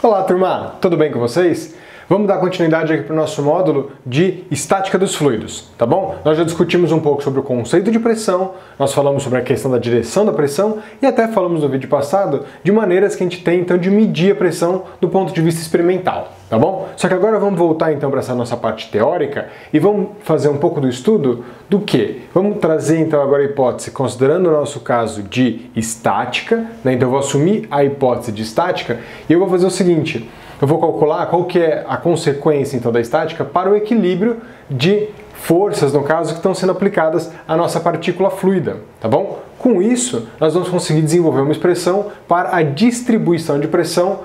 Olá, turma! Tudo bem com vocês? Vamos dar continuidade aqui para o nosso módulo de estática dos fluidos, tá bom? Nós já discutimos um pouco sobre o conceito de pressão, nós falamos sobre a questão da direção da pressão e até falamos no vídeo passado de maneiras que a gente tem então de medir a pressão do ponto de vista experimental, tá bom? Só que agora vamos voltar então para essa nossa parte teórica e vamos fazer um pouco do estudo do quê? Vamos trazer então agora a hipótese considerando o nosso caso de estática, né? Então eu vou assumir a hipótese de estática e eu vou fazer o seguinte: eu vou calcular qual que é a consequência então da estática para o equilíbrio de forças, no caso, que estão sendo aplicadas à nossa partícula fluida, tá bom? Com isso, nós vamos conseguir desenvolver uma expressão para a distribuição de pressão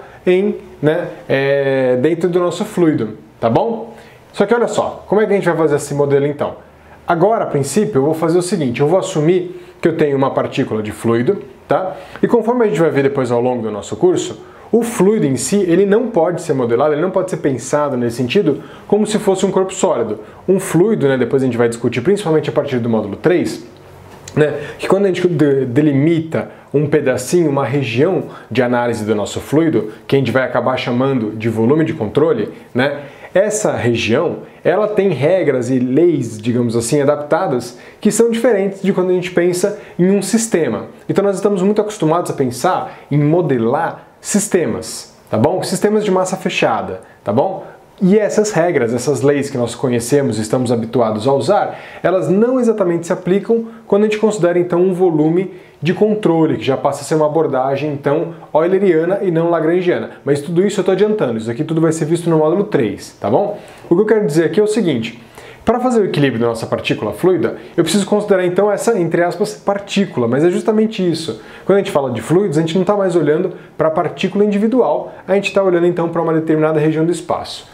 dentro do nosso fluido, tá bom? Só que olha só, como é que a gente vai fazer esse modelo então? Agora, a princípio, eu vou fazer o seguinte: eu vou assumir que eu tenho uma partícula de fluido, tá? E conforme a gente vai ver depois ao longo do nosso curso, o fluido em si, ele não pode ser modelado, ele não pode ser pensado nesse sentido como se fosse um corpo sólido. Um fluido, depois a gente vai discutir principalmente a partir do módulo 3, que quando a gente delimita um pedacinho, uma região de análise do nosso fluido, que a gente vai acabar chamando de volume de controle, essa região, ela tem regras e leis, digamos assim, adaptadas, que são diferentes de quando a gente pensa em um sistema. Então nós estamos muito acostumados a pensar em modelar sistemas, tá bom? Sistemas de massa fechada, tá bom? E essas regras, essas leis que nós conhecemos e estamos habituados a usar, elas não exatamente se aplicam quando a gente considera então um volume de controle, que já passa a ser uma abordagem então euleriana e não lagrangiana. Mas tudo isso eu estou adiantando, isso aqui tudo vai ser visto no módulo 3, tá bom? O que eu quero dizer aqui é o seguinte: para fazer o equilíbrio da nossa partícula fluida, eu preciso considerar então essa, entre aspas, partícula, mas é justamente isso. Quando a gente fala de fluidos, a gente não está mais olhando para a partícula individual, a gente está olhando então para uma determinada região do espaço.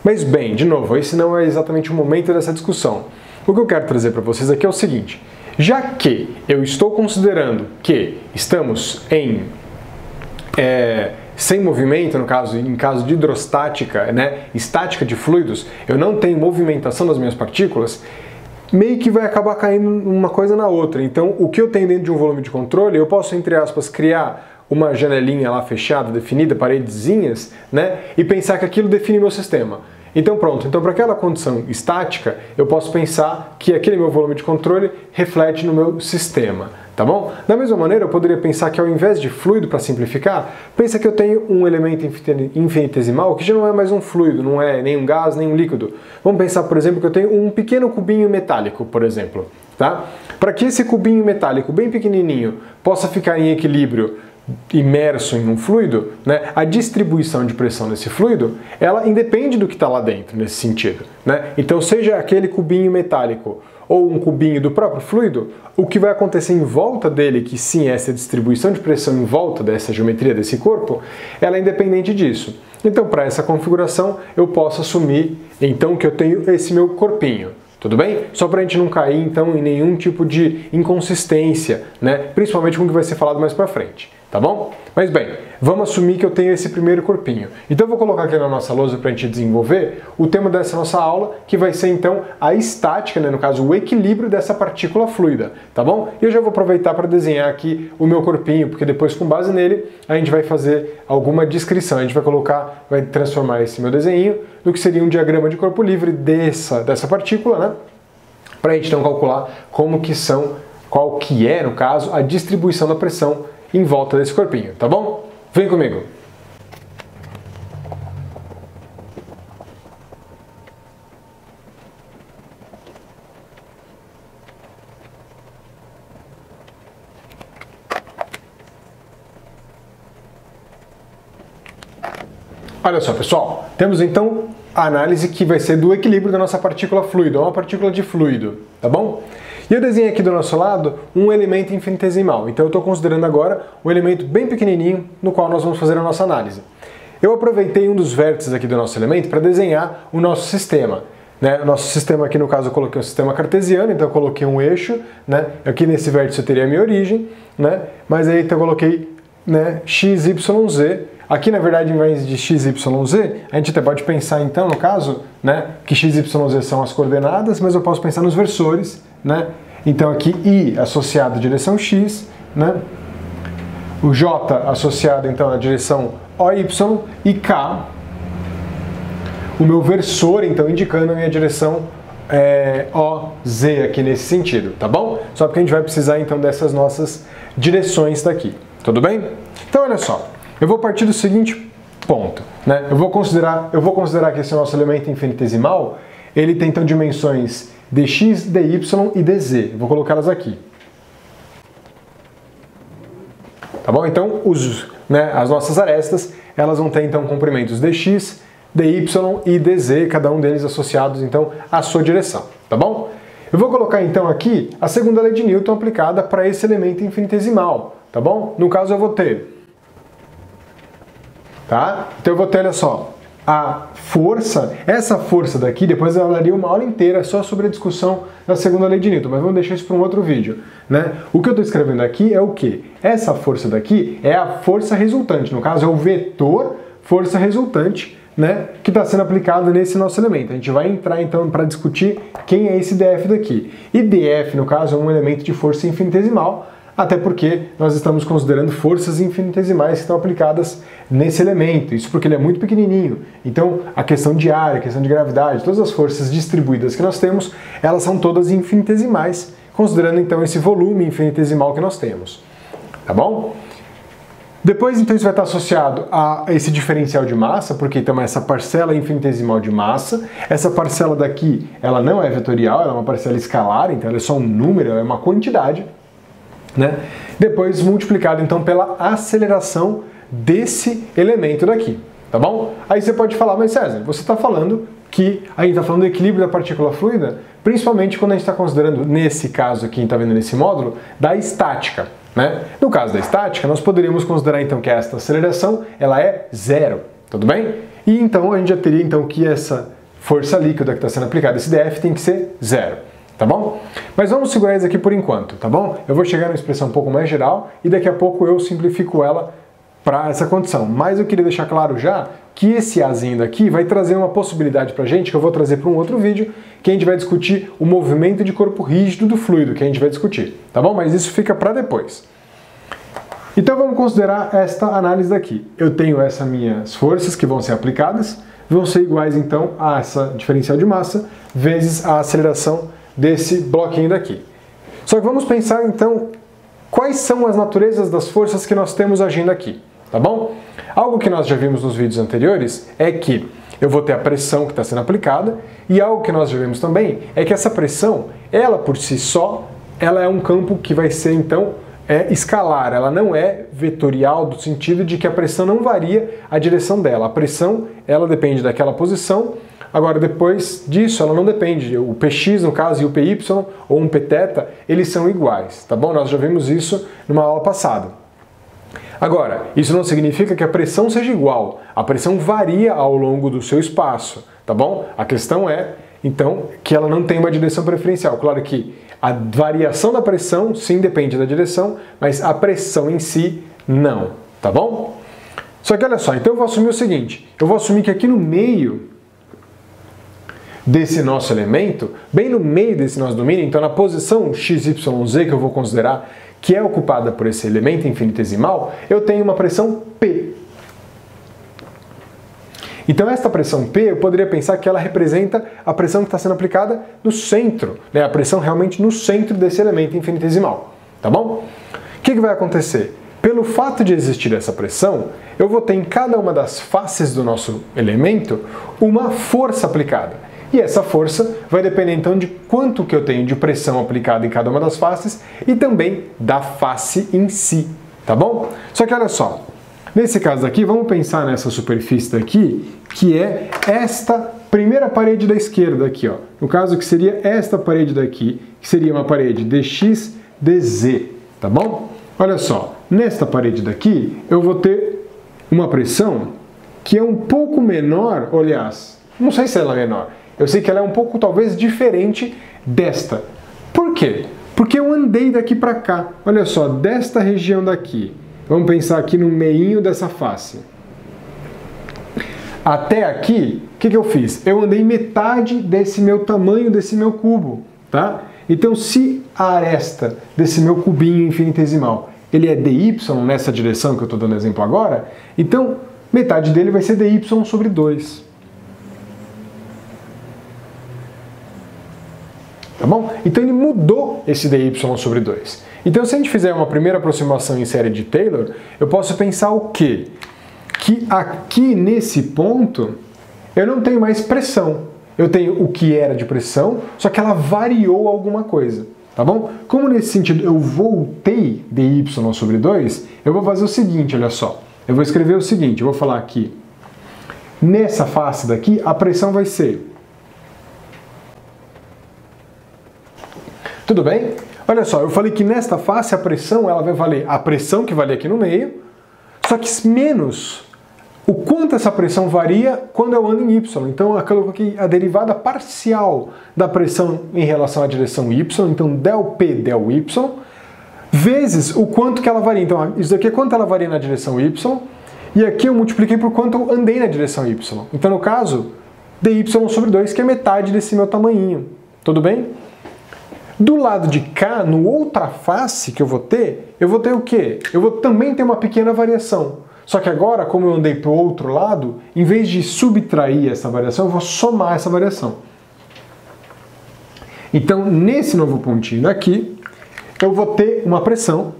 Mas bem, de novo, esse não é exatamente o momento dessa discussão. O que eu quero trazer para vocês aqui é o seguinte: já que eu estou considerando que estamos sem movimento, no caso, em caso de hidrostática, estática de fluidos, eu não tenho movimentação das minhas partículas, meio que vai acabar caindo uma coisa na outra. Então, o que eu tenho dentro de um volume de controle, eu posso, entre aspas, criar uma janelinha lá fechada, definida, paredezinhas, e pensar que aquilo define meu sistema. Então pronto, então para aquela condição estática, eu posso pensar que aquele meu volume de controle reflete no meu sistema, tá bom? Da mesma maneira, eu poderia pensar que ao invés de fluido, para simplificar, pensa que eu tenho um elemento infinitesimal que já não é mais um fluido, não é nem um gás, nem um líquido. Vamos pensar, por exemplo, que eu tenho um pequeno cubinho metálico, por exemplo, tá? Para que esse cubinho metálico bem pequenininho possa ficar em equilíbrio imerso em um fluido, a distribuição de pressão nesse fluido, ela independe do que está lá dentro, nesse sentido. Então, seja aquele cubinho metálico ou um cubinho do próprio fluido, o que vai acontecer em volta dele, que sim, essa distribuição de pressão em volta dessa geometria desse corpo, ela é independente disso. Então, para essa configuração, eu posso assumir então que eu tenho esse meu corpinho. Tudo bem? Só para a gente não cair então em nenhum tipo de inconsistência, principalmente com o que vai ser falado mais para frente. Tá bom? Mas bem, vamos assumir que eu tenho esse primeiro corpinho. Então eu vou colocar aqui na nossa lousa para a gente desenvolver o tema dessa nossa aula, que vai ser então a estática, no caso o equilíbrio dessa partícula fluida, tá bom? E eu já vou aproveitar para desenhar aqui o meu corpinho, porque depois com base nele a gente vai fazer alguma descrição. A gente vai transformar esse meu desenho no que seria um diagrama de corpo livre dessa partícula, para a gente então calcular qual que é, no caso, a distribuição da pressão em volta desse corpinho, tá bom? Vem comigo! Olha só, pessoal, temos então a análise que vai ser do equilíbrio da nossa partícula fluida, uma partícula de fluido, tá bom? E eu desenhei aqui do nosso lado um elemento infinitesimal. Então eu estou considerando agora um elemento bem pequenininho no qual nós vamos fazer a nossa análise. Eu aproveitei um dos vértices aqui do nosso elemento para desenhar o nosso sistema. O nosso sistema aqui, no caso, eu coloquei um sistema cartesiano, então eu coloquei um eixo. Aqui nesse vértice eu teria a minha origem, mas aí então eu coloquei x, y, z. Aqui, na verdade, em vez de x, y, z, a gente até pode pensar, então, no caso, que x, y, z são as coordenadas, mas eu posso pensar nos versores, Então aqui I associado à direção x, o J associado então à direção OY e K, o meu versor então indicando a minha direção OZ aqui nesse sentido, tá bom? Só porque a gente vai precisar então dessas nossas direções daqui, tudo bem? Então olha só, eu vou partir do seguinte ponto, né? Eu vou considerar que esse nosso elemento infinitesimal, ele tem então dimensões dx, dy e dz. Eu vou colocá-las aqui. Tá bom? Então, as nossas arestas, elas vão ter então comprimentos dx, dy e dz, cada um deles associados então à sua direção, tá bom? Eu vou colocar então aqui a segunda lei de Newton aplicada para esse elemento infinitesimal, tá bom? No caso eu vou ter, tá? Então eu vou ter, olha só, a força, essa força daqui, depois eu daria uma aula inteira só sobre a discussão da segunda lei de Newton, mas vamos deixar isso para um outro vídeo, né? O que eu estou escrevendo aqui é o quê? Essa força daqui é a força resultante, no caso é o vetor força resultante, né, que está sendo aplicado nesse nosso elemento. A gente vai entrar então para discutir quem é esse dF daqui. E dF, no caso, é um elemento de força infinitesimal, até porque nós estamos considerando forças infinitesimais que estão aplicadas nesse elemento. Isso porque ele é muito pequenininho. Então, a questão de área, a questão de gravidade, todas as forças distribuídas que nós temos, elas são todas infinitesimais, considerando então esse volume infinitesimal que nós temos. Tá bom? Depois, então, isso vai estar associado a esse diferencial de massa, porque então essa parcela infinitesimal de massa. Essa parcela daqui, ela não é vetorial, ela é uma parcela escalar, então ela é só um número, ela é uma quantidade, né? Depois multiplicado então pela aceleração desse elemento daqui, tá bom? Aí você pode falar, mas César, você está falando que a gente está falando do equilíbrio da partícula fluida, principalmente quando a gente está considerando, nesse caso aqui, a gente está vendo nesse módulo, da estática, né? No caso da estática, nós poderíamos considerar então que esta aceleração, ela é zero, tudo bem? E então a gente já teria então que essa força líquida que está sendo aplicada, esse dF, tem que ser zero. Tá bom? Mas vamos segurar isso aqui por enquanto, tá bom? Eu vou chegar numa expressão um pouco mais geral e daqui a pouco eu simplifico ela para essa condição. Mas eu queria deixar claro já que esse Azinho daqui vai trazer uma possibilidade pra gente, que eu vou trazer para um outro vídeo, que a gente vai discutir o movimento de corpo rígido do fluido, que a gente vai discutir, tá bom? Mas isso fica para depois. Então vamos considerar esta análise daqui. Eu tenho essas minhas forças que vão ser aplicadas, vão ser iguais então a essa diferencial de massa vezes a aceleração desse bloquinho daqui. Só que vamos pensar então quais são as naturezas das forças que nós temos agindo aqui, tá bom? Algo que nós já vimos nos vídeos anteriores é que eu vou ter a pressão que está sendo aplicada, e algo que nós já vimos também é que essa pressão, ela por si só, ela é um campo que vai ser então escalar, ela não é vetorial no sentido de que a pressão não varia a direção dela. A pressão, ela depende daquela posição. Agora, depois disso, ela não depende. O Px, no caso, e o Py, ou um Pθ, eles são iguais, tá bom? Nós já vimos isso numa aula passada. Agora, isso não significa que a pressão seja igual. A pressão varia ao longo do seu espaço, tá bom? A questão é, então, que ela não tem uma direção preferencial. Claro que a variação da pressão, sim, depende da direção, mas a pressão em si, não, tá bom? Só que olha só, então eu vou assumir o seguinte, eu vou assumir que aqui no meio desse nosso elemento, bem no meio desse nosso domínio, então na posição XYZ que eu vou considerar que é ocupada por esse elemento infinitesimal, eu tenho uma pressão P. Então esta pressão P, eu poderia pensar que ela representa a pressão que está sendo aplicada no centro, né? A pressão realmente no centro desse elemento infinitesimal, tá bom? O que vai acontecer? Pelo fato de existir essa pressão, eu vou ter em cada uma das faces do nosso elemento uma força aplicada. E essa força vai depender então de quanto que eu tenho de pressão aplicada em cada uma das faces e também da face em si, tá bom? Só que olha só, nesse caso aqui, vamos pensar nessa superfície daqui, que é esta primeira parede da esquerda aqui, ó. No caso que seria esta parede daqui, que seria uma parede dx, dz, tá bom? Olha só, nesta parede daqui, eu vou ter uma pressão que é um pouco menor, aliás, não sei se ela é menor, eu sei que ela é um pouco, talvez, diferente desta. Por quê? Porque eu andei daqui para cá. Olha só, desta região daqui. Vamos pensar aqui no meinho dessa face. Até aqui, o que eu fiz? Eu andei metade desse meu tamanho, desse meu cubo, tá? Então, se a aresta desse meu cubinho infinitesimal, ele é dy nessa direção que eu estou dando exemplo agora, então metade dele vai ser dy sobre 2. Tá bom? Então ele mudou esse dy sobre 2. Então se a gente fizer uma primeira aproximação em série de Taylor, eu posso pensar o quê? Que aqui nesse ponto eu não tenho mais pressão. Eu tenho o que era de pressão, só que ela variou alguma coisa. Tá bom? Como nesse sentido eu voltei dy sobre 2, eu vou fazer o seguinte, olha só. Eu vou escrever o seguinte, eu vou falar aqui. Nessa face daqui, a pressão vai ser... Tudo bem? Olha só, eu falei que nesta face a pressão ela vai valer a pressão que valia aqui no meio, só que menos o quanto essa pressão varia quando eu ando em y. Então eu coloquei a derivada parcial da pressão em relação à direção y, então del P del y, vezes o quanto que ela varia. Então isso daqui é quanto ela varia na direção y, e aqui eu multipliquei por quanto eu andei na direção y. Então no caso, dy sobre 2, que é metade desse meu tamanhinho. Tudo bem? Do lado de cá, no outra face que eu vou ter o quê? Eu vou também ter uma pequena variação. Só que agora, como eu andei para o outro lado, em vez de subtrair essa variação, eu vou somar essa variação. Então, nesse novo pontinho aqui, eu vou ter uma pressão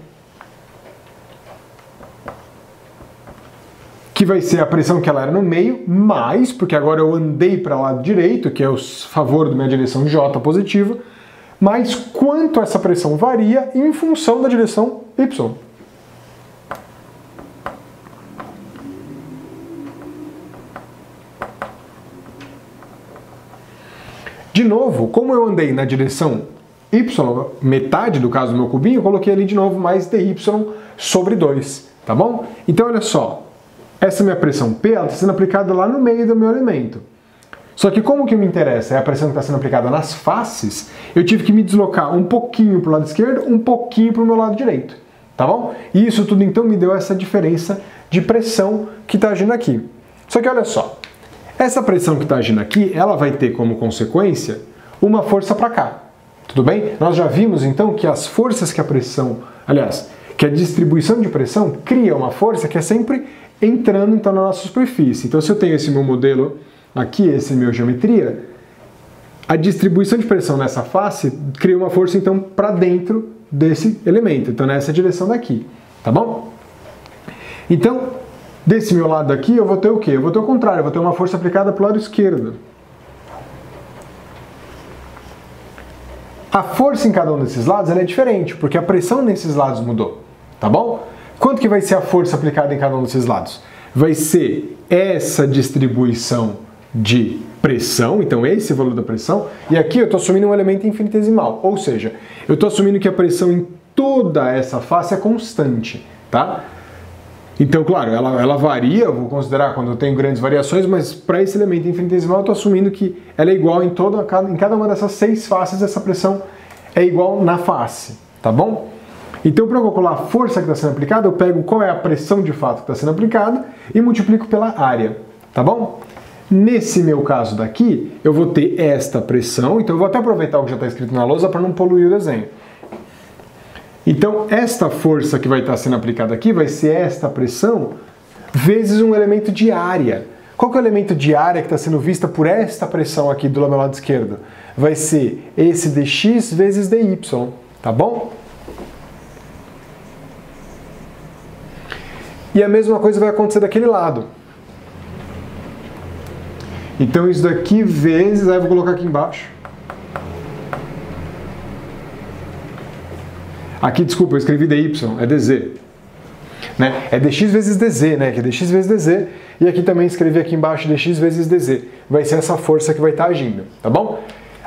que vai ser a pressão que ela era no meio, mais, porque agora eu andei para o lado direito, que é o favor da minha direção J positiva, mas quanto essa pressão varia em função da direção y. De novo, como eu andei na direção y, metade do caso do meu cubinho, eu coloquei ali de novo mais dy sobre 2, tá bom? Então olha só, essa minha pressão P está sendo aplicada lá no meio do meu elemento. Só que como que me interessa é a pressão que está sendo aplicada nas faces, eu tive que me deslocar um pouquinho para o lado esquerdo, um pouquinho para o meu lado direito, tá bom? E isso tudo então me deu essa diferença de pressão que está agindo aqui. Só que olha só, essa pressão que está agindo aqui, ela vai ter como consequência uma força para cá, tudo bem? Nós já vimos então que as forças que a pressão, aliás, que a distribuição de pressão cria uma força que é sempre entrando então na nossa superfície. Então se eu tenho esse meu modelo aqui, esse é meu geometria, a distribuição de pressão nessa face cria uma força então para dentro desse elemento, então nessa direção daqui, tá bom? Então, desse meu lado aqui eu vou ter o quê? Eu vou ter o contrário, eu vou ter uma força aplicada para o lado esquerdo. A força em cada um desses lados ela é diferente, porque a pressão nesses lados mudou, tá bom? Quanto que vai ser a força aplicada em cada um desses lados? Vai ser essa distribuição de pressão, então esse valor da pressão, e aqui eu estou assumindo um elemento infinitesimal, ou seja, eu estou assumindo que a pressão em toda essa face é constante, tá? Então, claro, ela varia, eu vou considerar quando eu tenho grandes variações, mas para esse elemento infinitesimal eu estou assumindo que ela é igual em cada uma dessas 6 faces, essa pressão é igual na face, tá bom? Então, para eu calcular a força que está sendo aplicada, eu pego qual é a pressão de fato que está sendo aplicada e multiplico pela área, tá bom? Nesse meu caso daqui, eu vou ter esta pressão, então eu vou até aproveitar o que já está escrito na lousa para não poluir o desenho. Então, esta força que vai estar sendo aplicada aqui vai ser esta pressão vezes um elemento de área. Qual que é o elemento de área que está sendo vista por esta pressão aqui do meu lado esquerdo? Vai ser esse dx vezes dy, tá bom? E a mesma coisa vai acontecer daquele lado. Então isso daqui vezes, aí eu vou colocar aqui embaixo. Aqui, desculpa, eu escrevi dy, é dz. Né? É dx vezes dz, né? Que é dx vezes dz. E aqui também escrevi aqui embaixo dx vezes dz. Vai ser essa força que vai estar agindo, tá bom?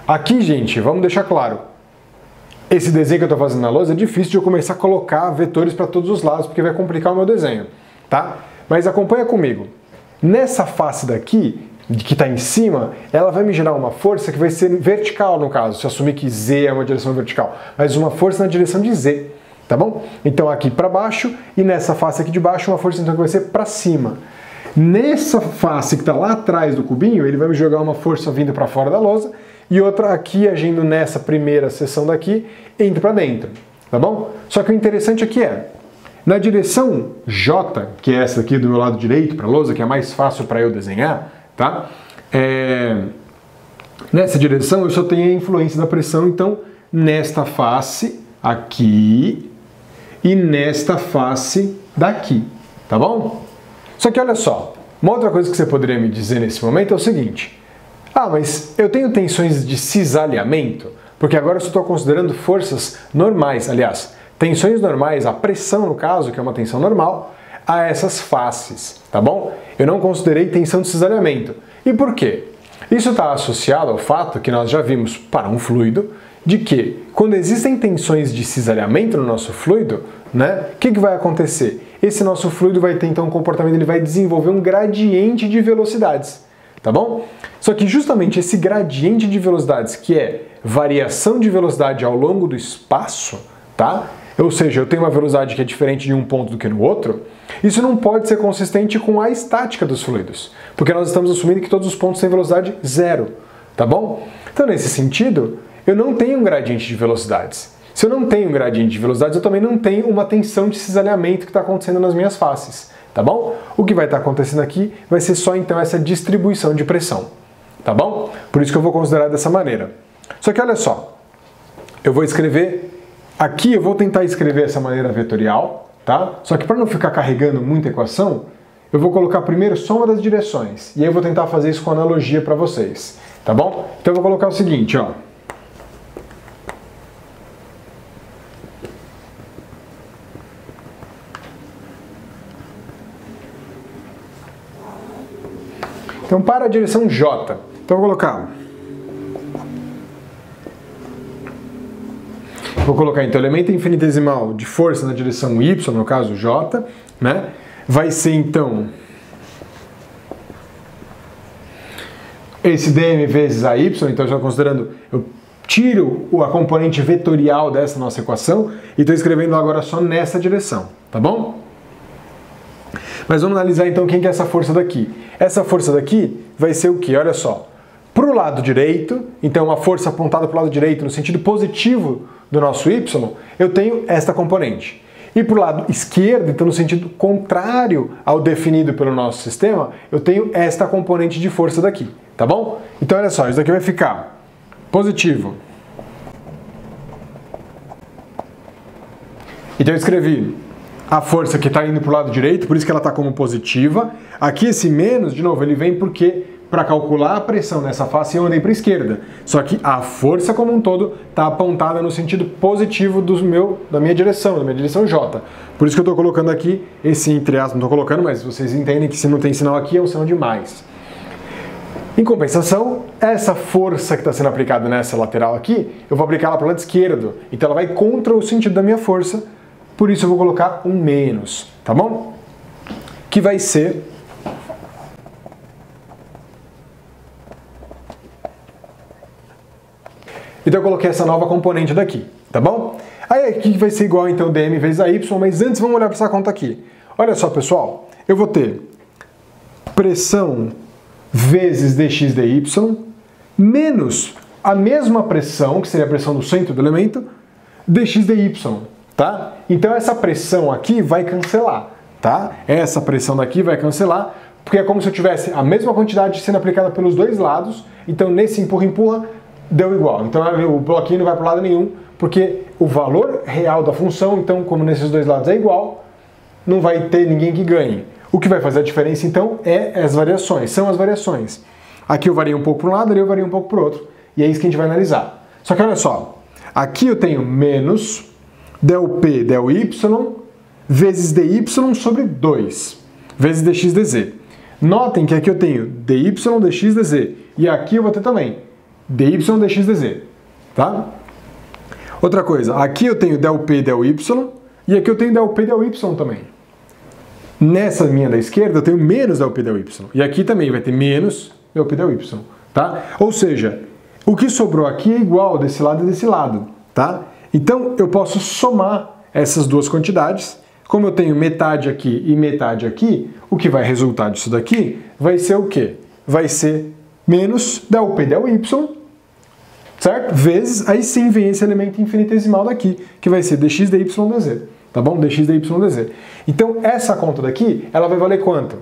Aqui, gente, vamos deixar claro. Esse desenho que eu estou fazendo na lousa é difícil de eu começar a colocar vetores para todos os lados, porque vai complicar o meu desenho, tá? Mas acompanha comigo. Nessa face daqui, que está em cima, ela vai me gerar uma força que vai ser vertical, no caso, se eu assumir que z é uma direção vertical, mas uma força na direção de z, tá bom? Então aqui para baixo e nessa face aqui de baixo, uma força então que vai ser para cima. Nessa face que está lá atrás do cubinho, ele vai me jogar uma força vindo para fora da lousa e outra aqui agindo nessa primeira seção daqui, indo para dentro, tá bom? Só que o interessante aqui é, Na direção J, que é essa aqui do meu lado direito para a lousa, que é mais fácil para eu desenhar, tá? Nessa direção eu só tenho a influência da pressão, então nesta face aqui e nesta face daqui, tá bom? Só que olha só, uma outra coisa que você poderia me dizer nesse momento é o seguinte: ah, mas eu tenho tensões de cisalhamento? Porque agora eu estou considerando forças normais, aliás, tensões normais, a pressão no caso, que é uma tensão normal, a essas faces, tá bom? Eu não considerei tensão de cisalhamento. E por quê? Isso está associado ao fato que nós já vimos para um fluido, de que quando existem tensões de cisalhamento no nosso fluido, né, o que vai acontecer? Esse nosso fluido vai ter então um comportamento, ele vai desenvolver um gradiente de velocidades, tá bom? Só que justamente esse gradiente de velocidades, que é variação de velocidade ao longo do espaço, tá? Ou seja, eu tenho uma velocidade que é diferente de um ponto do que no outro, isso não pode ser consistente com a estática dos fluidos, porque nós estamos assumindo que todos os pontos têm velocidade zero, tá bom? Então, nesse sentido, eu não tenho um gradiente de velocidades. Se eu não tenho um gradiente de velocidades, eu também não tenho uma tensão de cisalhamento que está acontecendo nas minhas faces, tá bom? O que vai estar acontecendo aqui vai ser só então essa distribuição de pressão, tá bom? Por isso que eu vou considerar dessa maneira. Só que olha só, eu vou escrever aqui, eu vou tentar escrever essa maneira vetorial, tá? Só que para não ficar carregando muita equação, eu vou colocar primeiro só uma das direções, e aí eu vou tentar fazer isso com analogia para vocês, tá bom? Então eu vou colocar o seguinte, ó. Então, para a direção J, então eu vou colocar. Vou colocar então elemento infinitesimal de força na direção Y, no caso J, né? Vai ser então esse dm vezes AY, então já considerando, eu tiro a componente vetorial dessa nossa equação e estou escrevendo agora só nessa direção, tá bom? Mas vamos analisar então quem que é essa força daqui. Essa força daqui vai ser o que? Olha só. Para o lado direito, então uma força apontada para o lado direito no sentido positivo do nosso Y, eu tenho esta componente. E para o lado esquerdo, então no sentido contrário ao definido pelo nosso sistema, eu tenho esta componente de força daqui, tá bom? Então olha só, isso daqui vai ficar positivo. Então eu escrevi a força que está indo para o lado direito, por isso que ela está como positiva. Aqui esse menos, de novo, ele vem porque para calcular a pressão nessa face eu andei para a esquerda. Só que a força como um todo está apontada no sentido positivo da minha direção J. Por isso que eu estou colocando aqui esse entre aspas, não estou colocando, mas vocês entendem que se não tem sinal aqui é um sinal de mais. Em compensação, essa força que está sendo aplicada nessa lateral aqui, eu vou aplicar ela para o lado esquerdo. Então ela vai contra o sentido da minha força, por isso eu vou colocar um menos, tá bom? Que vai ser então eu coloquei essa nova componente daqui, tá bom? Aí aqui vai ser igual então dm vezes AY, mas antes vamos olhar para essa conta aqui. Olha só, pessoal, eu vou ter pressão vezes dx dy menos a mesma pressão, que seria a pressão do centro do elemento, dx dy, tá? Então essa pressão aqui vai cancelar, tá? Essa pressão daqui vai cancelar, porque é como se eu tivesse a mesma quantidade sendo aplicada pelos dois lados, então nesse empurra-empurra deu igual. Então o bloquinho não vai para lado nenhum, porque o valor real da função, então como nesses dois lados é igual, não vai ter ninguém que ganhe. O que vai fazer a diferença então é as variações, são as variações. Aqui eu vario um pouco para um lado, ali eu vario um pouco para o outro, e é isso que a gente vai analisar. Só que olha só, aqui eu tenho menos del P del Y vezes dy sobre 2, vezes dx dz. Notem que aqui eu tenho dy dx dz, e aqui eu vou ter também dy dx dz, tá? Outra coisa, aqui eu tenho del P del Y, e aqui eu tenho del P del Y também. Nessa minha da esquerda eu tenho menos del P del Y, e aqui também vai ter menos del P del Y, tá? Ou seja, o que sobrou aqui é igual desse lado e desse lado, tá? Então eu posso somar essas duas quantidades. Como eu tenho metade aqui e metade aqui, o que vai resultar disso daqui vai ser o quê? Vai ser menos del P del Y, certo? Vezes, aí sim vem esse elemento infinitesimal daqui, que vai ser dx dy dz, tá tá bom? dx dy dz. Então essa conta daqui, ela vai valer quanto?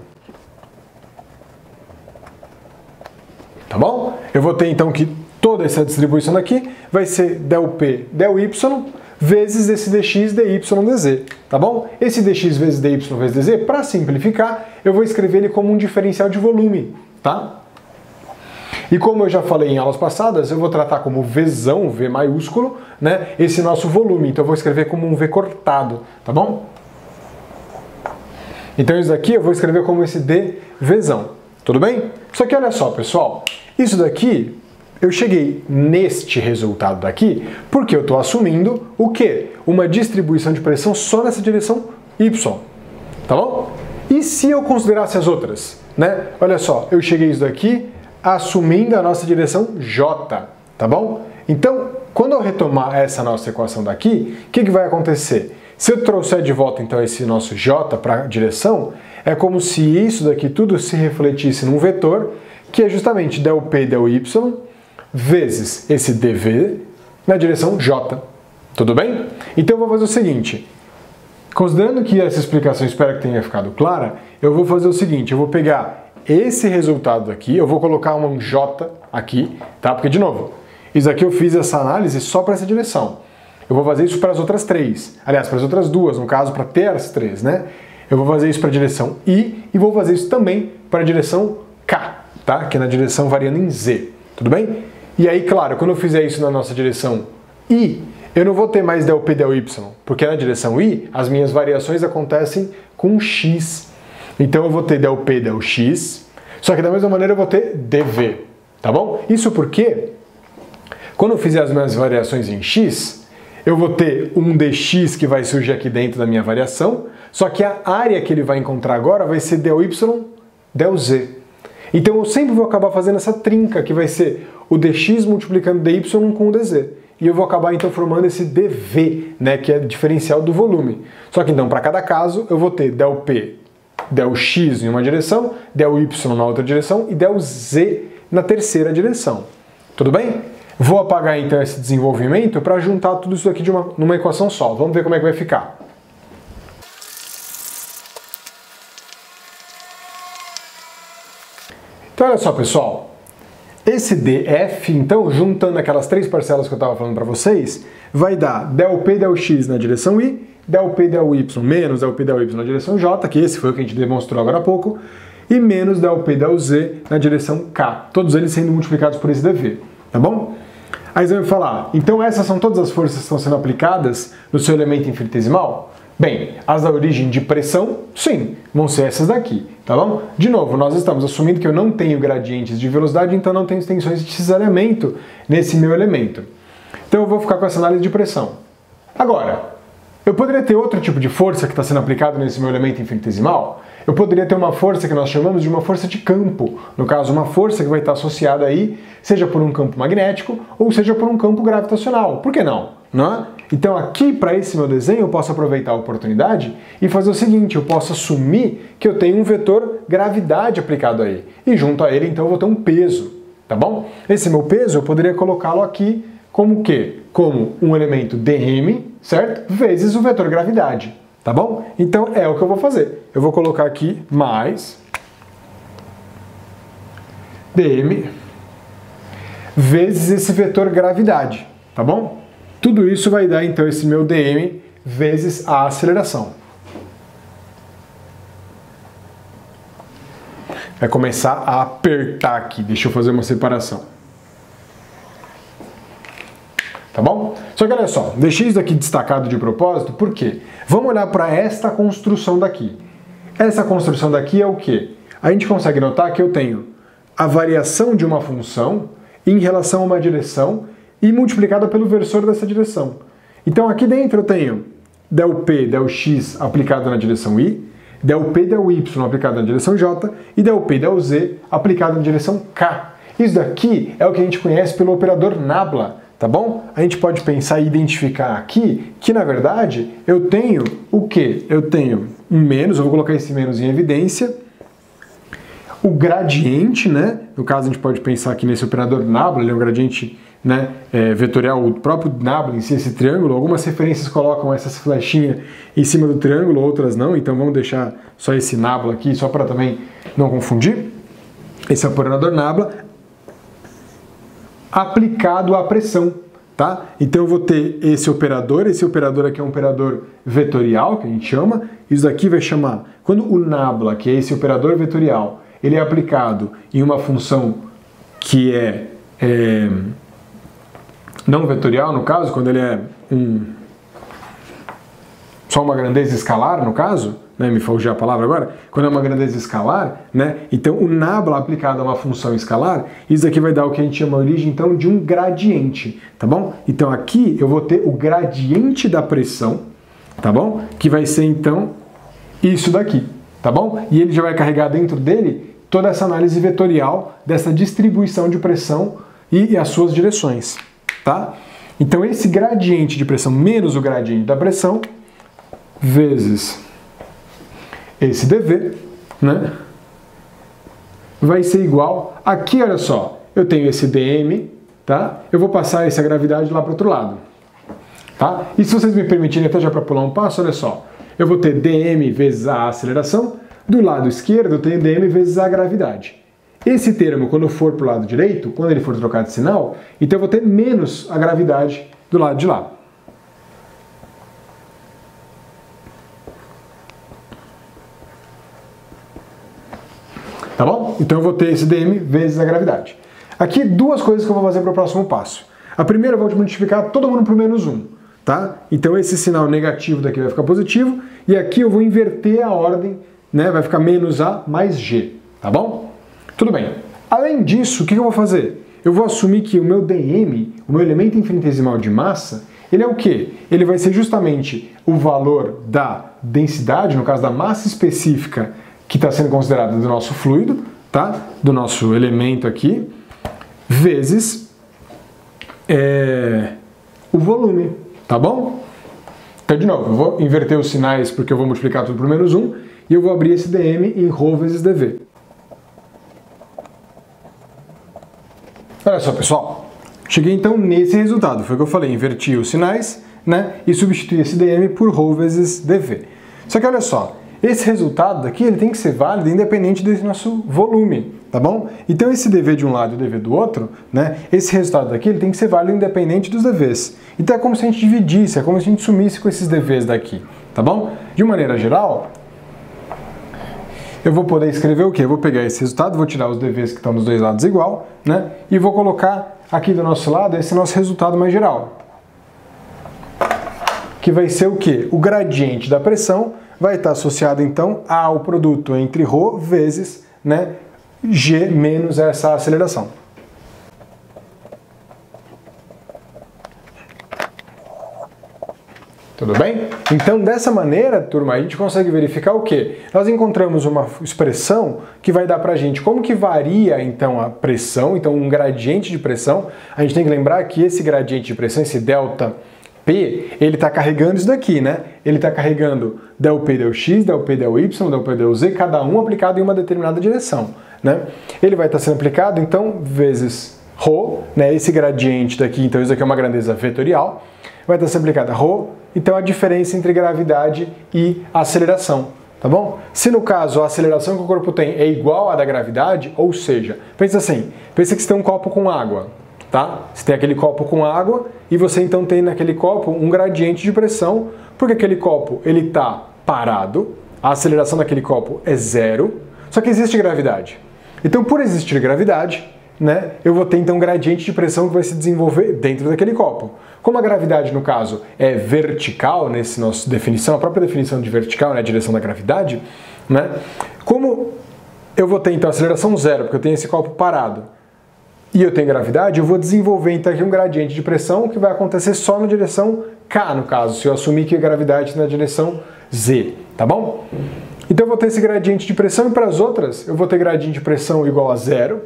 Tá bom? Eu vou ter então que toda essa distribuição daqui vai ser del p del y vezes esse dx dy dz, tá bom? Esse dx vezes dy vezes dz, para simplificar, eu vou escrever ele como um diferencial de volume, tá? E como eu já falei em aulas passadas, eu vou tratar como Vzão, V maiúsculo, né, esse nosso volume. Então eu vou escrever como um V cortado, tá bom? Então isso daqui eu vou escrever como esse dVzão, tudo bem? Só que olha só, pessoal, isso daqui, eu cheguei neste resultado daqui porque eu estou assumindo o quê? Uma distribuição de pressão só nessa direção Y, tá bom? E se eu considerasse as outras, né? Olha só, eu cheguei isso daqui assumindo a nossa direção J, tá bom? Então, quando eu retomar essa nossa equação daqui, o que vai acontecer? Se eu trouxer de volta então esse nosso J para a direção, é como se isso daqui tudo se refletisse num vetor, que é justamente del P del Y, vezes esse dV na direção J, tudo bem? Então eu vou fazer o seguinte, considerando que essa explicação espero que tenha ficado clara, eu vou fazer o seguinte, eu vou pegar esse resultado aqui, eu vou colocar um J aqui, tá? Porque, de novo, isso aqui eu fiz essa análise só para essa direção. Eu vou fazer isso para as outras três. Aliás, para as outras duas, no caso, para ter as três, né? Eu vou fazer isso para a direção I e vou fazer isso também para a direção K, tá? Que é na direção variando em Z, tudo bem? E aí, claro, quando eu fizer isso na nossa direção I, eu não vou ter mais del P del Y, porque na direção I, as minhas variações acontecem com X. Então eu vou ter del P del X, só que da mesma maneira eu vou ter dV, tá bom? Isso porque, quando eu fizer as minhas variações em X, eu vou ter um dx que vai surgir aqui dentro da minha variação, só que a área que ele vai encontrar agora vai ser del Y del Z. Então eu sempre vou acabar fazendo essa trinca, que vai ser o dx multiplicando dy com o dz. E eu vou acabar então formando esse dV, né, que é o diferencial do volume. Só que então, para cada caso, eu vou ter del P del X em uma direção, del Y na outra direção e del Z na terceira direção. Tudo bem? Vou apagar então esse desenvolvimento para juntar tudo isso aqui numa equação só. Vamos ver como é que vai ficar. Então olha só, pessoal. Esse dF, então, juntando aquelas três parcelas que eu estava falando para vocês, vai dar del P del X na direção I, del P del Y menos del P del Y na direção J, que esse foi o que a gente demonstrou agora há pouco, e menos del P del Z na direção K, todos eles sendo multiplicados por esse dV, tá bom? Aí você vai falar, então essas são todas as forças que estão sendo aplicadas no seu elemento infinitesimal? Bem, as da origem de pressão, sim, vão ser essas daqui, tá bom? De novo, nós estamos assumindo que eu não tenho gradientes de velocidade, então não tenho tensões de cisalhamento nesse meu elemento. Então eu vou ficar com essa análise de pressão. Agora, eu poderia ter outro tipo de força que está sendo aplicado nesse meu elemento infinitesimal? Eu poderia ter uma força que nós chamamos de uma força de campo. No caso, uma força que vai estar associada aí, seja por um campo magnético ou seja por um campo gravitacional. Por que não? Não é? Então aqui, para esse meu desenho, eu posso aproveitar a oportunidade e fazer o seguinte, eu posso assumir que eu tenho um vetor gravidade aplicado aí. E junto a ele, então, eu vou ter um peso, tá bom? Esse meu peso, eu poderia colocá-lo aqui como o quê? Como um elemento dm, certo? Vezes o vetor gravidade, tá bom? Então é o que eu vou fazer. Eu vou colocar aqui mais dm vezes esse vetor gravidade, tá bom? Tudo isso vai dar então esse meu dm vezes a aceleração. Vai começar a apertar aqui. Deixa eu fazer uma separação. Tá bom? Só que olha só, deixei isso aqui destacado de propósito, por quê? Vamos olhar para esta construção daqui. Essa construção daqui é o quê? A gente consegue notar que eu tenho a variação de uma função em relação a uma direção e multiplicada pelo versor dessa direção. Então aqui dentro eu tenho del P del X aplicado na direção I, del P del Y aplicado na direção J e del P del Z aplicado na direção K. Isso daqui é o que a gente conhece pelo operador nabla. Tá bom? A gente pode pensar e identificar aqui que, na verdade, eu tenho o quê? Eu tenho um menos, eu vou colocar esse menos em evidência. o gradiente, né? No caso a gente pode pensar aqui nesse operador nabla, ele é um gradiente, né, vetorial, o próprio nabla em si, esse triângulo. Algumas referências colocam essas flechinhas em cima do triângulo, outras não, então vamos deixar só esse nabla aqui, só para também não confundir. Esse é o operador nabla aplicado à pressão, tá? Então eu vou ter esse operador aqui é um operador vetorial, que a gente chama, isso daqui vai chamar, quando o nabla, que é esse operador vetorial, ele é aplicado em uma função que é não vetorial, no caso, quando ele é só uma grandeza escalar, no caso, né, me fugiu a palavra agora, quando é uma grandeza escalar, né, então o nabla aplicado a uma função escalar, isso aqui vai dar o que a gente chama a origem, então, de um gradiente, tá bom? Então aqui eu vou ter o gradiente da pressão, tá bom? Que vai ser, então, isso daqui, tá bom? E ele já vai carregar dentro dele toda essa análise vetorial dessa distribuição de pressão e as suas direções, tá? Então esse gradiente de pressão menos o gradiente da pressão vezes esse dV, né, vai ser igual, aqui olha só, eu tenho esse dm, tá? Eu vou passar essa gravidade lá para o outro lado, tá? E se vocês me permitirem, até já para pular um passo, olha só, eu vou ter dm vezes a aceleração, do lado esquerdo eu tenho dm vezes a gravidade. Esse termo, quando for para o lado direito, quando ele for trocar de sinal, então eu vou ter menos a gravidade do lado de lá. Tá bom? Então eu vou ter esse dm vezes a gravidade. Aqui duas coisas que eu vou fazer para o próximo passo. A primeira eu vou multiplicar todo mundo por menos 1, tá? Então esse sinal negativo daqui vai ficar positivo e aqui eu vou inverter a ordem, né? Vai ficar menos A mais G, tá bom? Tudo bem. Além disso, o que eu vou fazer? Eu vou assumir que o meu dm, o meu elemento infinitesimal de massa, ele é o quê? Ele vai ser justamente o valor da densidade, no caso da massa específica que está sendo considerada do nosso fluido, tá? Do nosso elemento aqui, vezes o volume, tá bom? Então, de novo, eu vou inverter os sinais porque eu vou multiplicar tudo por menos 1 e eu vou abrir esse dm em ρ vezes dv. Olha só, pessoal, cheguei então nesse resultado, foi o que eu falei, inverti os sinais, né, e substituí esse dm por ρ vezes dv. Só que olha só, esse resultado daqui ele tem que ser válido independente desse nosso volume, tá bom? Então esse dv de um lado e o dv do outro, né, esse resultado daqui ele tem que ser válido independente dos dvs. Então é como se a gente dividisse, é como se a gente sumisse com esses dvs daqui, tá bom? De maneira geral, eu vou poder escrever o quê? Eu vou pegar esse resultado, vou tirar os dvs que estão dos dois lados igual, né, e vou colocar aqui do nosso lado esse nosso resultado mais geral, que vai ser o quê? O gradiente da pressão vai estar associado então ao produto entre ρ vezes, né, g menos essa aceleração. Tudo bem? Então, dessa maneira, turma, a gente consegue verificar o quê? Nós encontramos uma expressão que vai dar pra gente como que varia, então, a pressão, então um gradiente de pressão. A gente tem que lembrar que esse gradiente de pressão, esse delta P, ele está carregando isso daqui, né? Ele está carregando del P, del X, del P, del Y, del P, del Z, cada um aplicado em uma determinada direção, né? Ele vai estar sendo aplicado, então, vezes ρ, né? Esse gradiente daqui, então isso aqui é uma grandeza vetorial, vai estar sendo aplicada ρ, então a diferença entre gravidade e aceleração, tá bom? Se no caso a aceleração que o corpo tem é igual à da gravidade, ou seja, pensa assim, pensa que você tem um copo com água, tá? Você tem aquele copo com água e você então tem naquele copo um gradiente de pressão, porque aquele copo ele está parado, a aceleração daquele copo é zero, só que existe gravidade. Então, por existir gravidade, né, eu vou ter então um gradiente de pressão que vai se desenvolver dentro daquele copo. Como a gravidade, no caso, é vertical, nessa nossa definição, a própria definição de vertical, né, a direção da gravidade, né, como eu vou ter então aceleração zero, porque eu tenho esse copo parado, e eu tenho gravidade, eu vou desenvolver então aqui um gradiente de pressão que vai acontecer só na direção K, no caso, se eu assumir que a gravidade está na direção Z, tá bom? Então eu vou ter esse gradiente de pressão e para as outras eu vou ter gradiente de pressão igual a zero,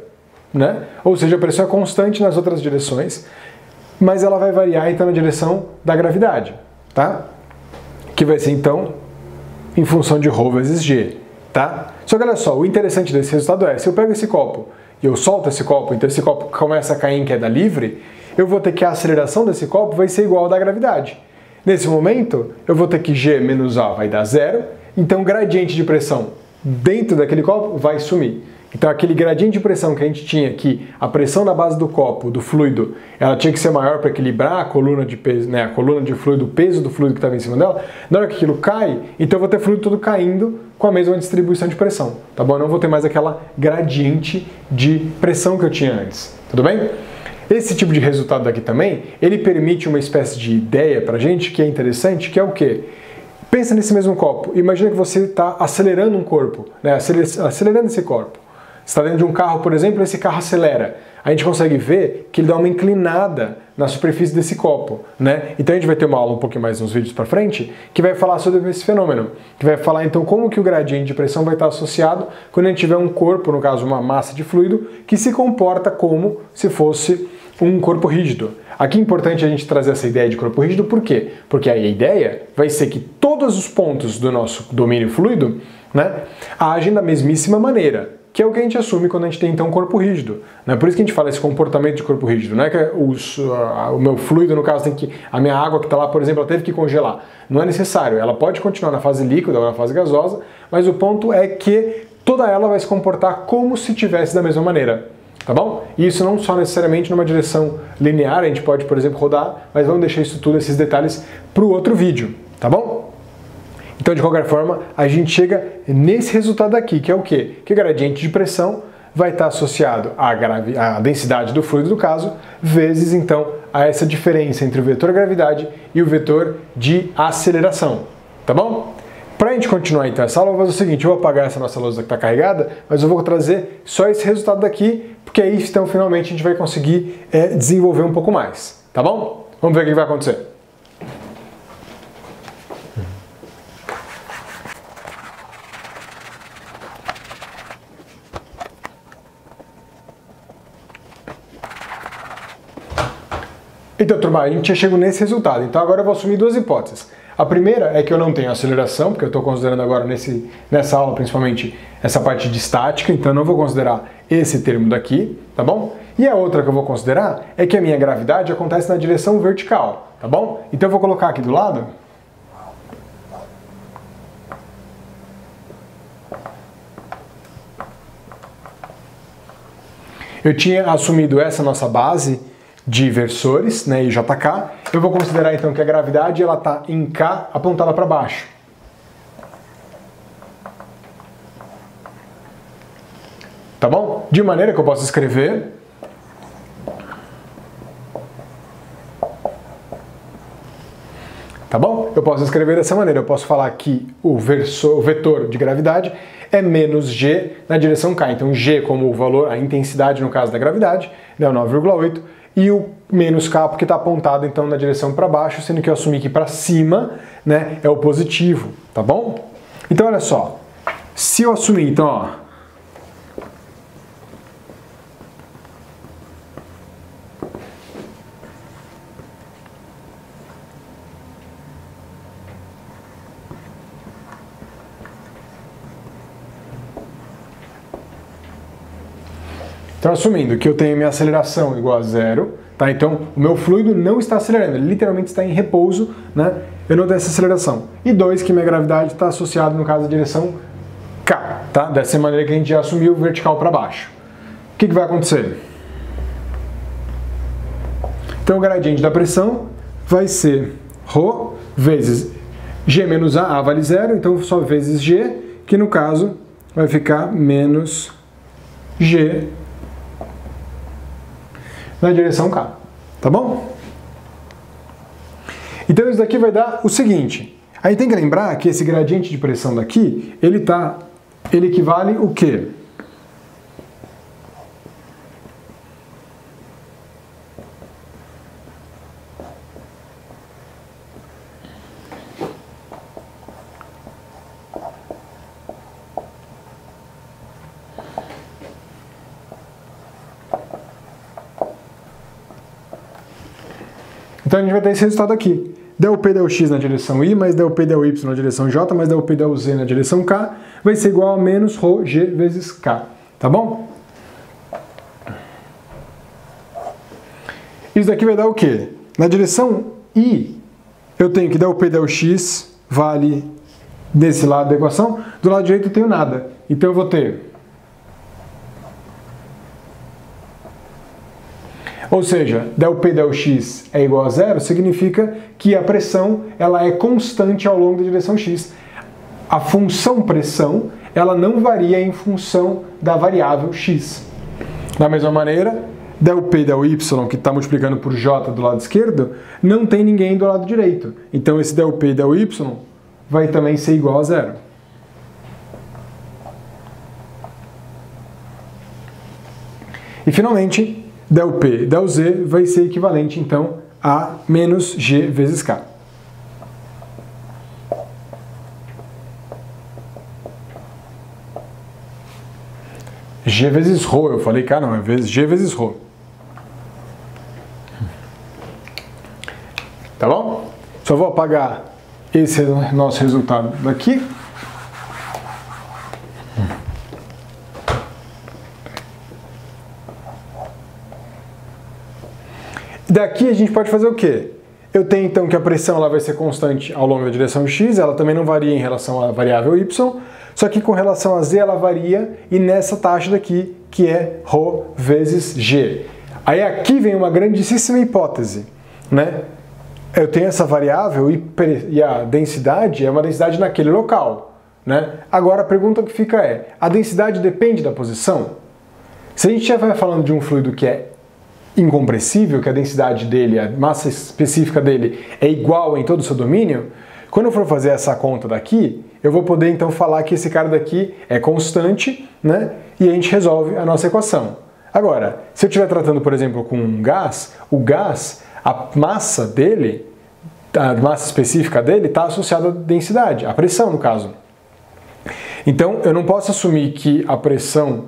né? Ou seja, a pressão é constante nas outras direções, mas ela vai variar então na direção da gravidade, tá? Que vai ser então em função de ρ vezes g. tá? Só que olha só, o interessante desse resultado é, se eu pego esse copo e eu solto esse copo, então esse copo começa a cair em queda livre, eu vou ter que a aceleração desse copo vai ser igual à da gravidade. Nesse momento, eu vou ter que G menos A vai dar zero, então o gradiente de pressão dentro daquele copo vai sumir. Então aquele gradiente de pressão que a gente tinha aqui, a pressão na base do copo, do fluido, ela tinha que ser maior para equilibrar a coluna de peso, né, a coluna de fluido, o peso do fluido que estava em cima dela. Na hora que aquilo cai, então eu vou ter fluido todo caindo com a mesma distribuição de pressão, tá bom? Eu não vou ter mais aquela gradiente de pressão que eu tinha antes, tudo bem? Esse tipo de resultado daqui também, ele permite uma espécie de ideia pra gente que é interessante, que é o quê? Pensa nesse mesmo copo, imagina que você está acelerando um corpo, né, acelerando esse corpo. Você está dentro de um carro, por exemplo, esse carro acelera. A gente consegue ver que ele dá uma inclinada na superfície desse copo, né? Então a gente vai ter uma aula um pouquinho mais nos vídeos para frente que vai falar sobre esse fenômeno, que vai falar então como que o gradiente de pressão vai estar associado quando a gente tiver um corpo, no caso uma massa de fluido, que se comporta como se fosse um corpo rígido. Aqui é importante a gente trazer essa ideia de corpo rígido, por quê? Porque aí a ideia vai ser que todos os pontos do nosso domínio fluido, né, agem da mesmíssima maneira, que é o que a gente assume quando a gente tem então um corpo rígido. Né? Por isso que a gente fala esse comportamento de corpo rígido, não é que o meu fluido, no caso, tem que a minha água que está lá, por exemplo, ela teve que congelar. Não é necessário, ela pode continuar na fase líquida ou na fase gasosa, mas o ponto é que toda ela vai se comportar como se tivesse da mesma maneira. Tá bom? E isso não só necessariamente numa direção linear, a gente pode, por exemplo, rodar, mas vamos deixar isso tudo, esses detalhes, para o outro vídeo, tá bom? Então, de qualquer forma, a gente chega nesse resultado aqui, que é o quê? Que o gradiente de pressão vai estar associado à densidade do fluido, no caso, vezes, então, a essa diferença entre o vetor gravidade e o vetor de aceleração, tá bom? Para a gente continuar então essa aula, eu vou fazer o seguinte, eu vou apagar essa nossa lousa que está carregada, mas eu vou trazer só esse resultado daqui, porque aí então finalmente a gente vai conseguir desenvolver um pouco mais, tá bom? Vamos ver o que vai acontecer. Então, turma, a gente já chegou nesse resultado, então agora eu vou assumir duas hipóteses. A primeira é que eu não tenho aceleração, porque eu estou considerando agora nessa aula principalmente essa parte de estática, então eu não vou considerar esse termo daqui, tá bom? E a outra que eu vou considerar é que a minha gravidade acontece na direção vertical, tá bom? Então eu vou colocar aqui do lado. Eu tinha assumido essa nossa base de versores, né, IJK, eu vou considerar então que a gravidade ela está em K apontada para baixo. Tá bom? De maneira que eu posso escrever tá bom? Eu posso escrever dessa maneira, eu posso falar que o vetor de gravidade é menos G na direção K. Então G como o valor, a intensidade no caso da gravidade, é o 9,8, e o menos K porque está apontado então na direção para baixo, sendo que eu assumi que para cima, né, é o positivo, tá bom? Então olha só, se eu assumir então, ó, então, assumindo que eu tenho minha aceleração igual a zero, tá? Então, o meu fluido não está acelerando, ele literalmente está em repouso, né? Eu não tenho essa aceleração. E dois, que minha gravidade está associada, no caso, à direção K, tá? Dessa maneira que a gente já assumiu vertical para baixo. O que vai acontecer? Então, o gradiente da pressão vai ser ρ vezes G menos A vale zero, então só vezes G, que no caso vai ficar menos G na direção K, tá bom? Então isso daqui vai dar o seguinte, aí tem que lembrar que esse gradiente de pressão daqui, ele equivale o quê? Então a gente vai ter esse resultado aqui. del P del X na direção Y, mais del P del Y na direção J, mais del P del Z na direção K, vai ser igual a menos ρ G vezes K, tá bom? Isso daqui vai dar o quê? Na direção Y, eu tenho que del P del X vale desse lado da equação, do lado direito eu tenho nada. Então eu vou ter... Ou seja, del P del X é igual a zero, significa que a pressão ela é constante ao longo da direção X. A função pressão ela não varia em função da variável X. Da mesma maneira, del P del Y, que está multiplicando por J do lado esquerdo, não tem ninguém do lado direito. Então esse del P del Y vai também ser igual a zero. E finalmente, del P del Z vai ser equivalente, então, a menos G vezes K. G vezes ρ, eu falei K não, é G vezes ρ. Tá bom? Só vou apagar esse nosso resultado daqui. Daqui a gente pode fazer o quê? Eu tenho então que a pressão ela vai ser constante ao longo da direção X, ela também não varia em relação à variável Y, só que com relação a Z ela varia e nessa taxa daqui, que é ρ vezes G. Aí aqui vem uma grandíssima hipótese, né? Eu tenho essa variável e a densidade é uma densidade naquele local, né? Agora a pergunta que fica é, a densidade depende da posição? Se a gente já vai falando de um fluido que é incompressível, que a densidade dele, a massa específica dele é igual em todo o seu domínio, quando eu for fazer essa conta daqui, eu vou poder então falar que esse cara daqui é constante, né? E a gente resolve a nossa equação. Agora, se eu estiver tratando, por exemplo, com um gás, o gás, a massa dele, a massa específica dele está associada à densidade, à pressão no caso. Então, eu não posso assumir que a pressão,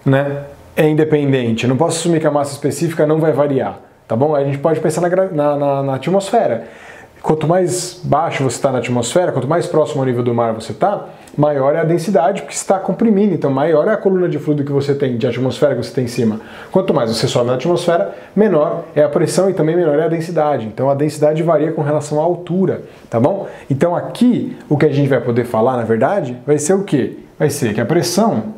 né, é independente. Eu não posso assumir que a massa específica não vai variar, tá bom? A gente pode pensar na atmosfera. Quanto mais baixo você está na atmosfera, quanto mais próximo ao nível do mar você está, maior é a densidade, porque você está comprimindo, então maior é a coluna de fluido que você tem, de atmosfera que você tem em cima. Quanto mais você sobe na atmosfera, menor é a pressão e também menor é a densidade. Então a densidade varia com relação à altura, tá bom? Então aqui, o que a gente vai poder falar, na verdade, vai ser o quê? Vai ser que a pressão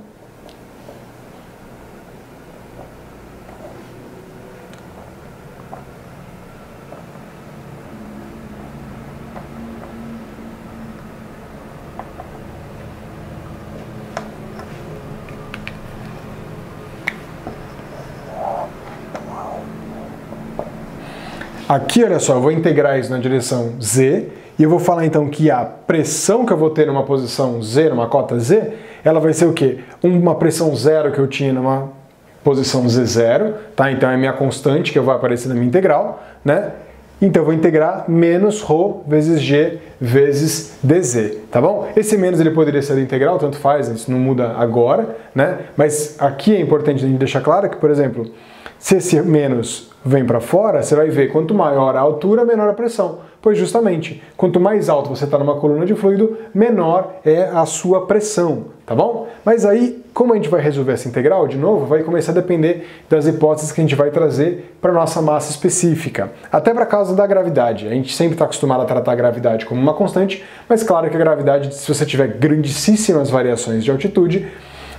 aqui, olha só, eu vou integrar isso na direção Z e eu vou falar então que a pressão que eu vou ter numa posição Z, numa cota Z, ela vai ser o quê? Uma pressão zero que eu tinha numa posição Z0, tá? Então é minha constante que vai aparecer na minha integral, né? Então eu vou integrar menos ρ vezes G vezes dz, tá bom? Esse menos ele poderia ser da integral, tanto faz, isso não muda agora, né? Mas aqui é importante a gente deixar claro que, por exemplo, se esse menos vem para fora, você vai ver quanto maior a altura, menor a pressão. Pois justamente, quanto mais alto você está numa coluna de fluido, menor é a sua pressão, tá bom? Mas aí, como a gente vai resolver essa integral, de novo, vai começar a depender das hipóteses que a gente vai trazer para a nossa massa específica. Até para causa da gravidade. A gente sempre está acostumado a tratar a gravidade como uma constante, mas claro que a gravidade, se você tiver grandíssimas variações de altitude,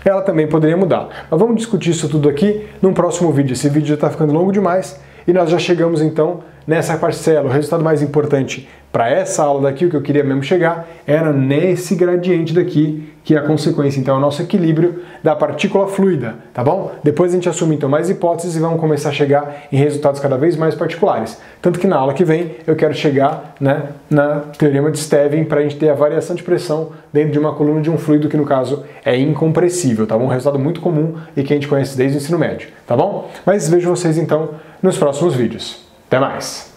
ela também poderia mudar. Mas vamos discutir isso tudo aqui num próximo vídeo. Esse vídeo já está ficando longo demais e nós já chegamos então nessa parcela. O resultado mais importante para essa aula daqui, o que eu queria mesmo chegar, era nesse gradiente daqui, que é a consequência, então, é o nosso equilíbrio da partícula fluida, tá bom? Depois a gente assume então mais hipóteses e vamos começar a chegar em resultados cada vez mais particulares. Tanto que na aula que vem eu quero chegar, né, na teorema de Stevin para a gente ter a variação de pressão dentro de uma coluna de um fluido que no caso é incompressível, tá bom? Um resultado muito comum e que a gente conhece desde o ensino médio, tá bom? Mas vejo vocês então nos próximos vídeos. Até mais!